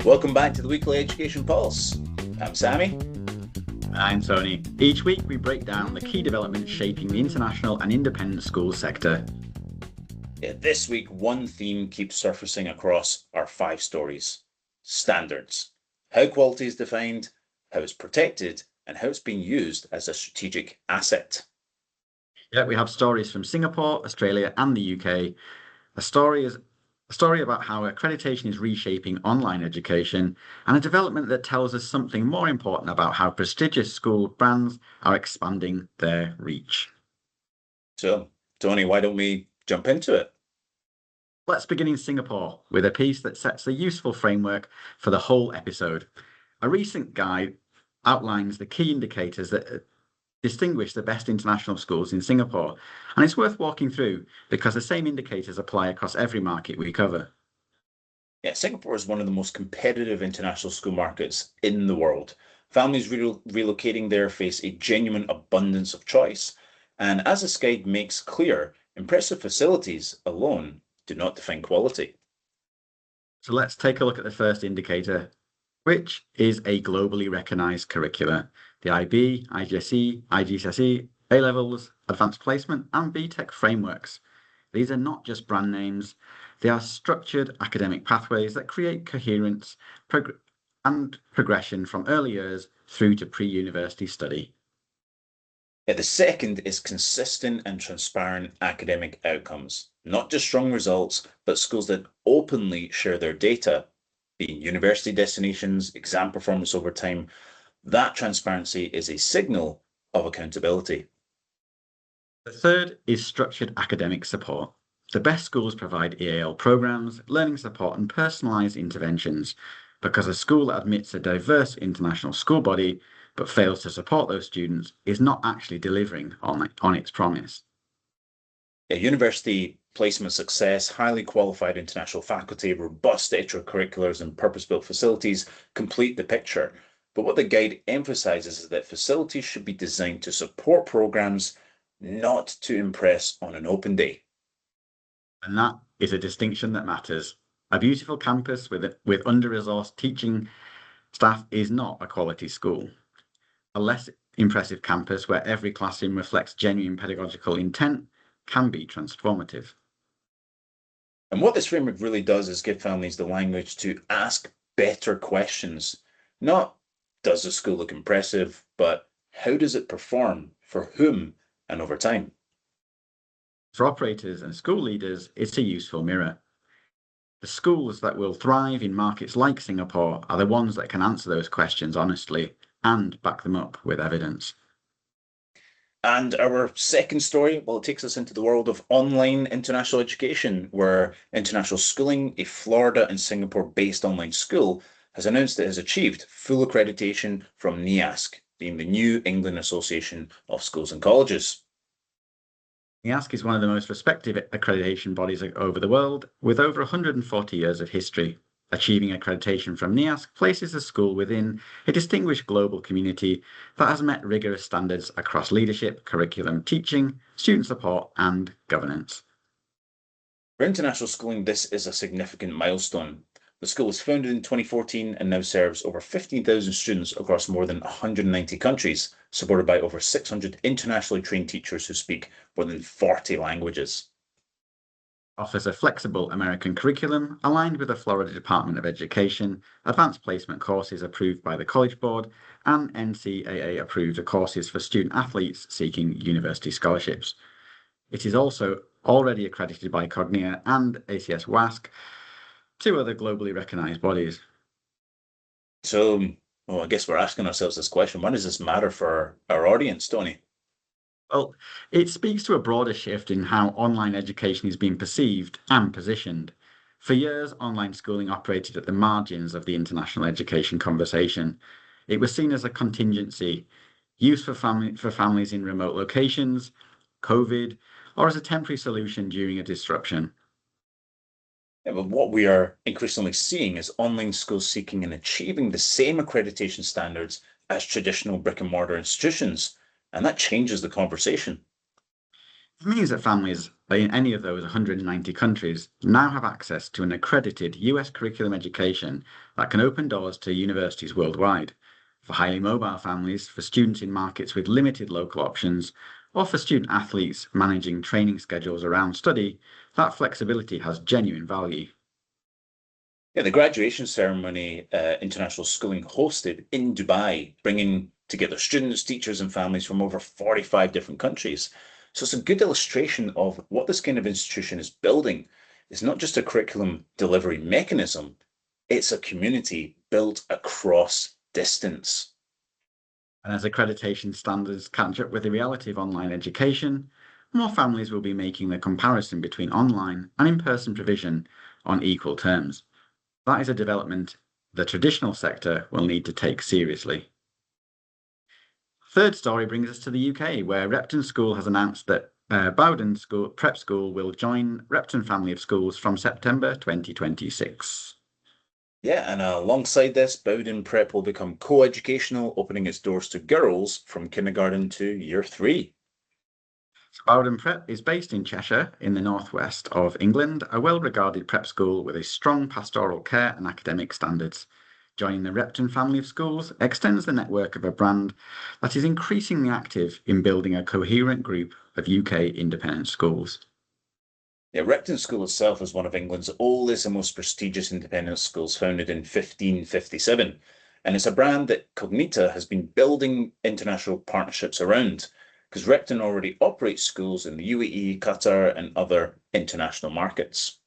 Welcome back to the Weekly Education Pulse. I'm Sammy. I'm Tony. Each week we break down the key developments shaping the international and independent school sector. This week, one theme keeps surfacing across our 5 stories. Standards. How quality is defined, how it's protected, and how it's being used as a strategic asset. Yeah, we have stories from Singapore, Australia, and the UK. A story about how accreditation is reshaping online education, and a development that tells us something more important about how prestigious school brands are expanding their reach. So, Tony, why don't we jump into it? Let's begin in Singapore with a piece that sets a useful framework for the whole episode. A recent guide outlines the key indicators that distinguish the best international schools in Singapore, and it's worth walking through because the same indicators apply across every market we cover. Singapore is one of the most competitive international school markets in the world. Families relocating there face a genuine abundance of choice, and as this guide makes clear, impressive facilities alone do not define quality. So let's take a look at the first indicator, which is a globally recognised curricula. The IB, IGCSE, IGCSE, A-levels, advanced placement, and BTEC frameworks. These are not just brand names, they are structured academic pathways that create coherence and progression from early years through to pre-university study. The second is consistent and transparent academic outcomes, not just strong results, but schools that openly share their data, being university destinations, exam performance over time. That transparency is a signal of accountability. The third is structured academic support. The best schools provide EAL programs, learning support, and personalised interventions, because a school that admits a diverse international school body but fails to support those students is not actually delivering on its promise. University placement success, highly qualified international faculty, robust extracurriculars, and purpose-built facilities complete the picture. But what the guide emphasises is that facilities should be designed to support programs, not to impress on an open day. And that is a distinction that matters. A beautiful campus with under-resourced teaching staff is not a quality school. A less impressive campus where every classroom reflects genuine pedagogical intent can be transformative. And what this framework really does is give families the language to ask better questions. Not, does the school look impressive, but how does it perform, for whom, and over time? For operators and school leaders, it's a useful mirror. The schools that will thrive in markets like Singapore are the ones that can answer those questions honestly and back them up with evidence. And our second story, well, it takes us into the world of online international education, where International Schooling, a Florida and Singapore-based online school, has announced it has achieved full accreditation from NEASC, being the New England Association of Schools and Colleges. NEASC is one of the most respected accreditation bodies over the world, with over 140 years of history. Achieving accreditation from NEASC places the school within a distinguished global community that has met rigorous standards across leadership, curriculum, teaching, student support, and governance. For international schooling, this is a significant milestone. The school was founded in 2014 and now serves over 15,000 students across more than 190 countries, supported by over 600 internationally trained teachers who speak more than 40 languages. Offers a flexible American curriculum aligned with the Florida Department of Education, advanced placement courses approved by the College Board, and NCAA approved courses for student athletes seeking university scholarships. It is also already accredited by Cognia and ACS WASC, 2 other globally recognised bodies. So, I guess we're asking ourselves this question: why does this matter for our audience, Tony? Well, it speaks to a broader shift in how online education is being perceived and positioned. For years, online schooling operated at the margins of the international education conversation. It was seen as a contingency, used for families in remote locations, COVID, or as a temporary solution during a disruption. But what we are increasingly seeing is online schools seeking and achieving the same accreditation standards as traditional brick-and-mortar institutions, and that changes the conversation. It means that families in any of those 190 countries now have access to an accredited US curriculum education that can open doors to universities worldwide, for highly mobile families, for students in markets with limited local options, or for student athletes managing training schedules around study. That flexibility has genuine value. Yeah, the graduation ceremony International Schooling hosted in Dubai, bringing together students, teachers, and families from over 45 different countries. So it's a good illustration of what this kind of institution is building. It's not just a curriculum delivery mechanism, it's a community built across distance. And as accreditation standards catch up with the reality of online education, more families will be making the comparison between online and in-person provision on equal terms. That is a development the traditional sector will need to take seriously. Third story brings us to the UK, where Repton School has announced that Bowdon Prep School will join Repton Family of Schools from September 2026. Yeah, and alongside this, Bowdon Prep will become co-educational, opening its doors to girls from kindergarten to year 3. Bowdon Prep is based in Cheshire, in the northwest of England, a well-regarded prep school with a strong pastoral care and academic standards. Joining the Repton family of schools extends the network of a brand that is increasingly active in building a coherent group of UK independent schools. Yeah, Repton School itself is one of England's oldest and most prestigious independent schools, founded in 1557. And it's a brand that Cognita has been building international partnerships around, because Repton already operates schools in the UAE, Qatar, and other international markets.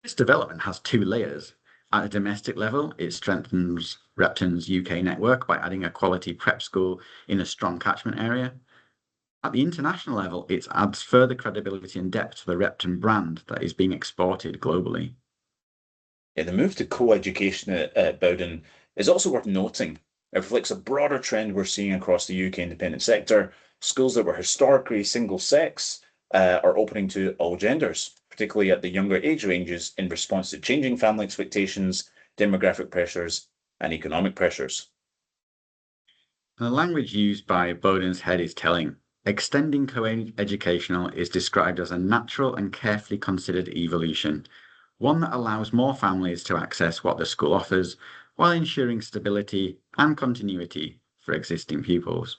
This development has two layers. At a domestic level, it strengthens Repton's UK network by adding a quality prep school in a strong catchment area. At the international level, it adds further credibility and depth to the Repton brand that is being exported globally. Yeah, the move to co-education at Bowdon is also worth noting. It reflects a broader trend we're seeing across the UK independent sector. Schools that were historically single sex are opening to all genders, particularly at the younger age ranges in response to changing family expectations, demographic pressures, and economic pressures. And the language used by Bowdon's head is telling. Extending co-educational is described as a natural and carefully considered evolution, one that allows more families to access what the school offers while ensuring stability and continuity for existing pupils.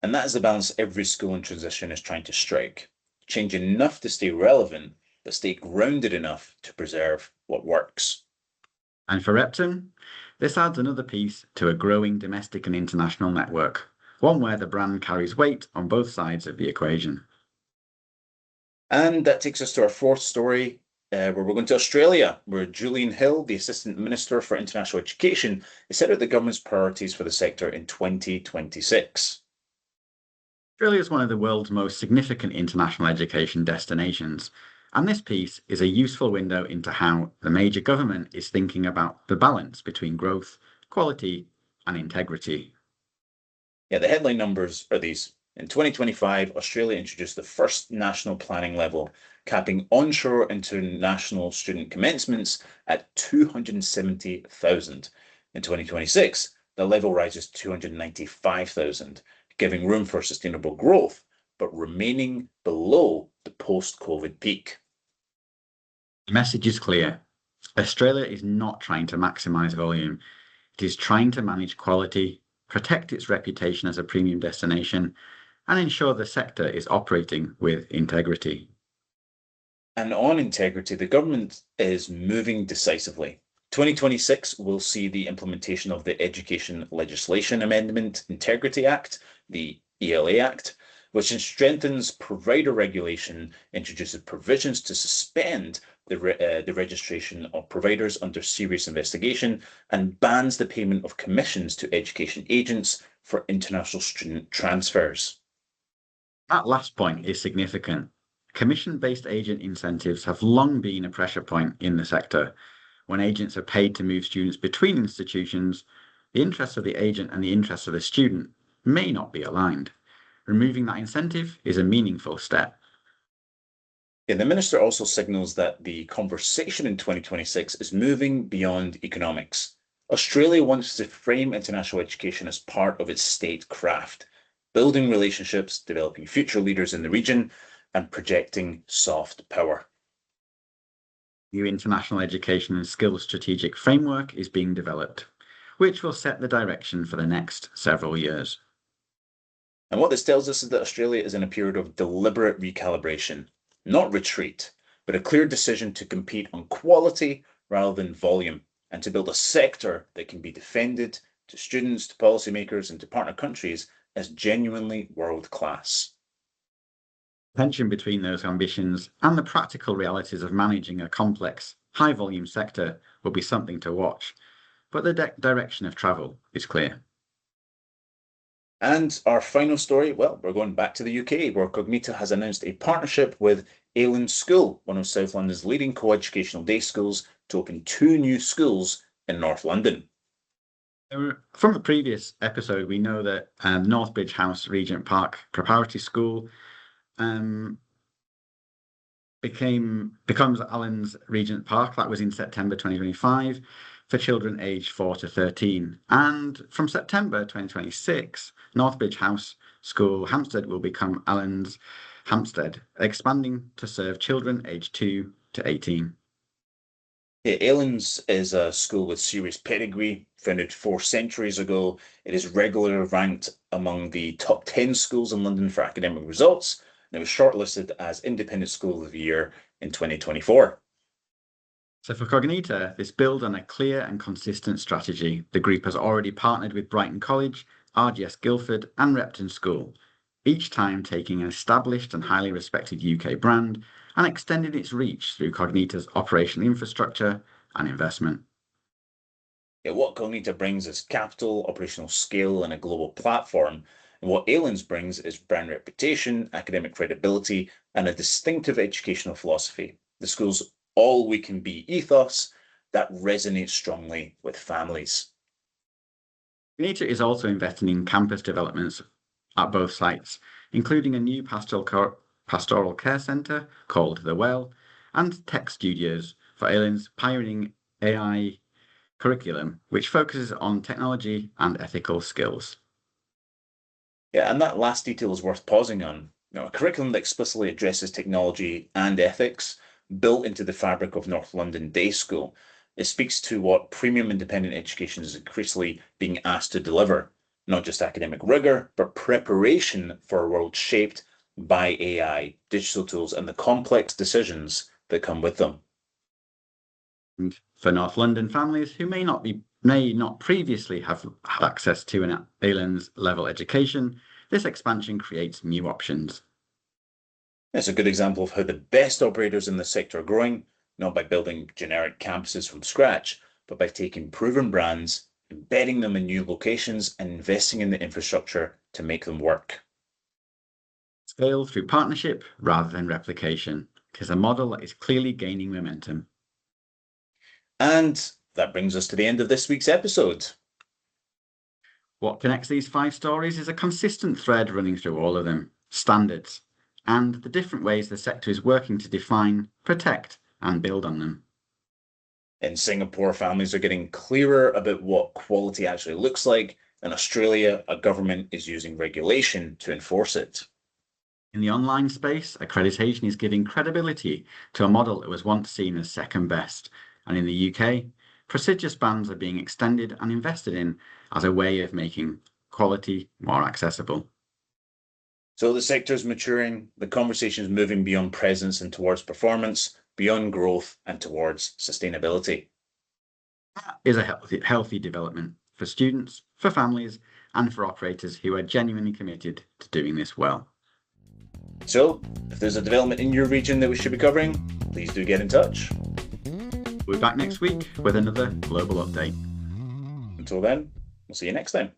And that is the balance every school in transition is trying to strike. Change enough to stay relevant, but stay grounded enough to preserve what works. And for Repton, this adds another piece to a growing domestic and international network, one where the brand carries weight on both sides of the equation. And that takes us to our fourth story, where we're going to Australia, where Julian Hill, the Assistant Minister for International Education, has set out the government's priorities for the sector in 2026. Australia is one of the world's most significant international education destinations, and this piece is a useful window into how the major government is thinking about the balance between growth, quality, and integrity. Yeah, the headline numbers are these. In 2025, Australia introduced the first national planning level, capping onshore international student commencements at 270,000. In 2026, the level rises to 295,000, giving room for sustainable growth, but remaining below the post-COVID peak. The message is clear. Australia is not trying to maximise volume. It is trying to manage quality, protect its reputation as a premium destination, and ensure the sector is operating with integrity. And on integrity, the government is moving decisively. 2026 will see the implementation of the Education Legislation Amendment Integrity Act, the ELA Act, which strengthens provider regulation, introduces provisions to suspend the registration of providers under serious investigation, and bans the payment of commissions to education agents for international student transfers. That last point is significant. Commission-based agent incentives have long been a pressure point in the sector. When agents are paid to move students between institutions, the interests of the agent and the interests of the student may not be aligned. Removing that incentive is a meaningful step. Yeah, the minister also signals that the conversation in 2026 is moving beyond economics. Australia wants to frame international education as part of its state craft, building relationships, developing future leaders in the region, and projecting soft power. New international education and skills strategic framework is being developed, which will set the direction for the next several years. And what this tells us is that Australia is in a period of deliberate recalibration, not retreat, but a clear decision to compete on quality rather than volume, and to build a sector that can be defended to students, to policymakers, and to partner countries as genuinely world-class. Tension between those ambitions and the practical realities of managing a complex, high-volume sector will be something to watch, but the direction of travel is clear. And our final story, well, we're going back to the UK, where Cognita has announced a partnership with Aylands School, one of South London's leading co-educational day schools, to open 2 new schools in North London. From the previous episode, we know that Northbridge House Regent Park Preparatory School becomes Allens Regent Park. That was in September 2025 for children aged 4 to 13. And from September 2026, Northbridge House School Hampstead will become Allens Hampstead, expanding to serve children aged 2 to 18. Yeah, Aylands is a school with serious pedigree, founded 4 centuries ago. It is regularly ranked among the top 10 schools in London for academic results, and it was shortlisted as Independent School of the Year in 2024. So for Cognita, this builds on a clear and consistent strategy. The group has already partnered with Brighton College, RGS Guildford, and Repton School, each time taking an established and highly respected UK brand and extending its reach through Cognita's operational infrastructure and investment. Yeah, what Cognita brings is capital, operational scale, and a global platform. And what Aylands brings is brand reputation, academic credibility, and a distinctive educational philosophy. The school's all we can be ethos that resonates strongly with families. Cognita is also investing in campus developments at both sites, including a new pastoral care centre called The Well, and tech studios for Aylands' pioneering AI curriculum, which focuses on technology and ethical skills. Yeah, and that last detail is worth pausing on. A curriculum that explicitly addresses technology and ethics, built into the fabric of North London Day School. It speaks to what premium independent education is increasingly being asked to deliver, not just academic rigor, but preparation for a world shaped by AI, digital tools, and the complex decisions that come with them. And for North London families who may not previously have had access to an Aylands level education, this expansion creates new options. It's a good example of how the best operators in the sector are growing, not by building generic campuses from scratch, but by taking proven brands, embedding them in new locations, and investing in the infrastructure to make them work. Scale through partnership rather than replication, because a model that is clearly gaining momentum. And that brings us to the end of this week's episode. What connects these 5 stories is a consistent thread running through all of them: standards, and the different ways the sector is working to define, protect, and build on them. In Singapore, families are getting clearer about what quality actually looks like. In Australia, a government is using regulation to enforce it. In the online space, accreditation is giving credibility to a model that was once seen as second best. And in the UK, prestigious bands are being extended and invested in as a way of making quality more accessible. So the sector is maturing, the conversation is moving beyond presence and towards performance, beyond growth and towards sustainability. That is a healthy development for students, for families, and for operators who are genuinely committed to doing this well. So, if there's a development in your region that we should be covering, please do get in touch. We'll be back next week with another global update. Until then, we'll see you next time.